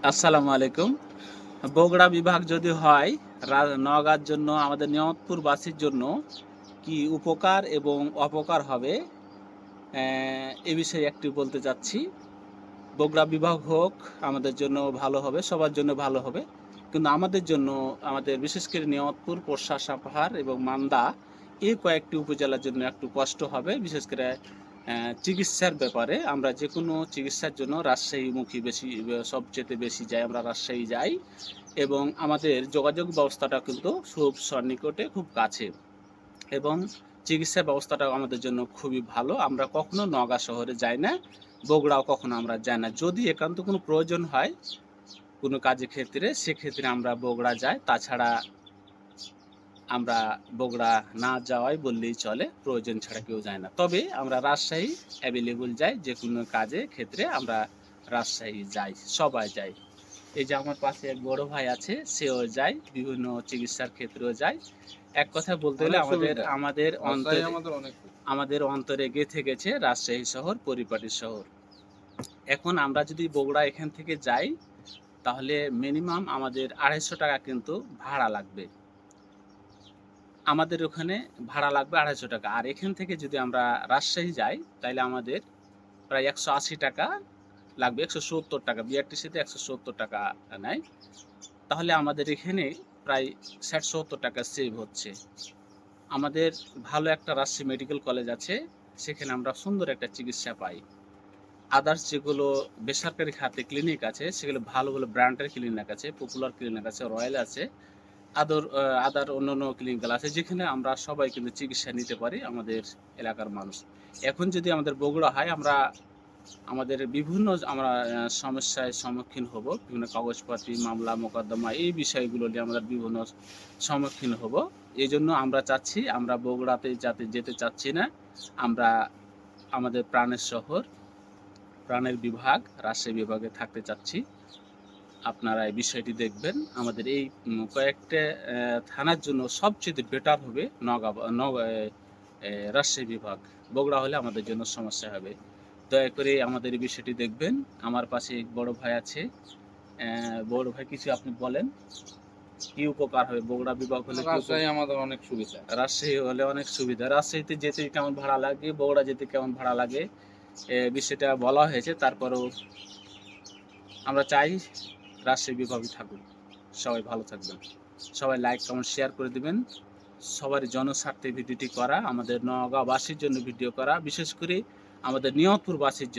আসসালামু আলাইকুম। বগুড়া বিভাগ যদি হয়, নওগাঁর জন্য, আমাদের নিয়ামতপুরবাসীর জন্য কি উপকার এবং অপকার হবে, এ বিষয়ে একটু বলতে চাচ্ছি। বগুড়া বিভাগ হোক আমাদের জন্য ভালো হবে, সবার জন্য ভালো হবে। কিন্তু আমাদের জন্য, আমাদের বিশেষ করে নিয়ামতপুর, পোরশা, সাপাহার এবং মান্দা, এই কয়েকটি উপজেলার জন্য একটু কষ্ট হবে। বিশেষ করে চিকিৎসার ব্যাপারে আমরা যে কোনো চিকিৎসার জন্য রাজশাহীমুখী সবচেয়ে বেশি যাই, আমরা রাজশাহী যাই। এবং আমাদের যোগাযোগ ব্যবস্থাটা কিন্তু খুব সন্নিকটে, খুব কাছে, এবং চিকিৎসা ব্যবস্থাটাও আমাদের জন্য খুবই ভালো। আমরা কখনো নওগাঁ শহরে যাই না, বগুড়াও কখনো আমরা যাই না। যদি একান্ত কোনো প্রয়োজন হয় কোনো কাজের ক্ষেত্রে, সেক্ষেত্রে আমরা বগুড়া যাই। তাছাড়া আমরা বগুড়া না যাওয়াই বললেই চলে, প্রয়োজন ছাড়া কেউ যায় না। তবে আমরা রাজশাহী অ্যাভেলেবল যাই, যে কোনো কাজে ক্ষেত্রে আমরা রাজশাহী যাই, সবাই যাই। এই যে আমার পাশে এক বড় ভাই আছে, সেও যায়, বিভিন্ন চিকিৎসার ক্ষেত্রেও যায়। এক কথা বলতে গেলে অনেক আমাদের সুবিধা। আমাদের রাজশাহী অন্তরে, আমাদের অনেক সুবিধা। আমাদের অন্তরে গেঁথে গেছে রাজশাহী শহর, পরিপাটি শহর। এখন আমরা যদি বগুড়া এখান থেকে যাই, তাহলে মিনিমাম আমাদের 250 টাকা কিন্তু ভাড়া লাগবে। আমাদের ওখানে ভাড়া লাগবে 250 টাকা। আর এখান থেকে যদি আমরা রাজশাহী যাই, তাহলে আমাদের প্রায় 180 টাকা লাগবে। 170 টাকা, বিআরটিসিতে 170 টাকা নেয়। তাহলে আমাদের এখানে প্রায় 60-70 টাকা সেভ হচ্ছে। আমাদের ভালো একটা রাজশাহী মেডিকেল কলেজ আছে, সেখানে আমরা সুন্দর একটা চিকিৎসা পাই। আদার্স যেগুলো বেসরকারি খাতে ক্লিনিক আছে, সেগুলো ভালো ভালো ব্র্যান্ডের ক্লিনিক আছে, পপুলার ক্লিনিক আছে, রয়্যাল আছে, আদার অন্যান্য ক্লিনিক্যাল আছে, যেখানে আমরা সবাই কিন্তু চিকিৎসা নিতে পারি, আমাদের এলাকার মানুষ। এখন যদি আমাদের বগুড়া হয়, আমাদের বিভিন্ন আমরা সমস্যায় সম্মুখীন হব, বিভিন্ন কাগজপাতি, মামলা মোকদ্দমা, এই বিষয়গুলো নিয়ে আমরা বিভিন্ন সম্মুখীন হব। এই জন্য আমরা চাচ্ছি, আমরা বগুড়াতে যেতে চাচ্ছি না। আমরা আমাদের প্রাণের শহর, প্রাণের বিভাগ, রাজশাহী বিভাগে থাকতে চাচ্ছি। আপনারা এই বিষয়টি দেখবেন। আমাদের এই কয়েকটা থানার জন্য সবচেয়ে বেটার হবে রাজশাহী বিভাগ। বগুড়া হলে আমাদের জন্য সমস্যা হবে। দয়া করে আমাদের এই বিষয়টি দেখবেন। আমার পাশে এক বড় ভাই আছে। বড় ভাই, কিছু আপনি বলেন, কি উপকার হবে বগুড়া বিভাগ হলে? রাজশাহী আমাদের অনেক সুবিধা। রাজশাহী হলে অনেক সুবিধা। রাজশাহীতে যেতে কেমন ভাড়া লাগে, বগুড়া যেতে কেমন ভাড়া লাগে, বিষয়টা বলা হয়েছে। তারপরেও আমরা চাই রাজশাহী বিভাগই থাকুক। সবাই ভালো থাকবেন। সবাই লাইক, কমেন্ট, শেয়ার করে দিবেন। সবার জনস্বার্থে ভিডিওটি করা, আমাদের নওগাঁবাসীর জন্য ভিডিও করা, বিশেষ করে আমাদের নিয়তপুরবাসীর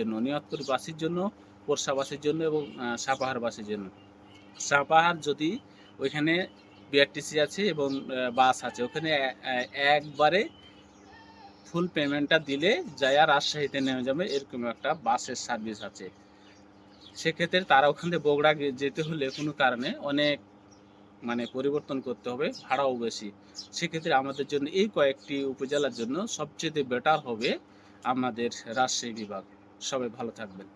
জন্য, পোরশাবাসীর জন্য এবং সাপাহারবাসীর জন্য। সাপাহার যদি, ওইখানে বিআরটিসি আছে এবং বাস আছে, ওখানে একবারে ফুল পেমেন্টটা দিলে যায়া রাজশাহীতে নেমে যাবে, এরকম একটা বাসের সার্ভিস আছে। সেক্ষেত্রে তারা ওখান থেকে বগুড়া যেতে হলে কোনো কারণে অনেক পরিবর্তন করতে হবে, ভাড়াও বেশি। সেক্ষেত্রে আমাদের জন্য এই কয়েকটি উপজেলার জন্য সবচেয়ে বেটার হবে আমাদের রাজশাহী বিভাগ। সবাই ভালো থাকবেন।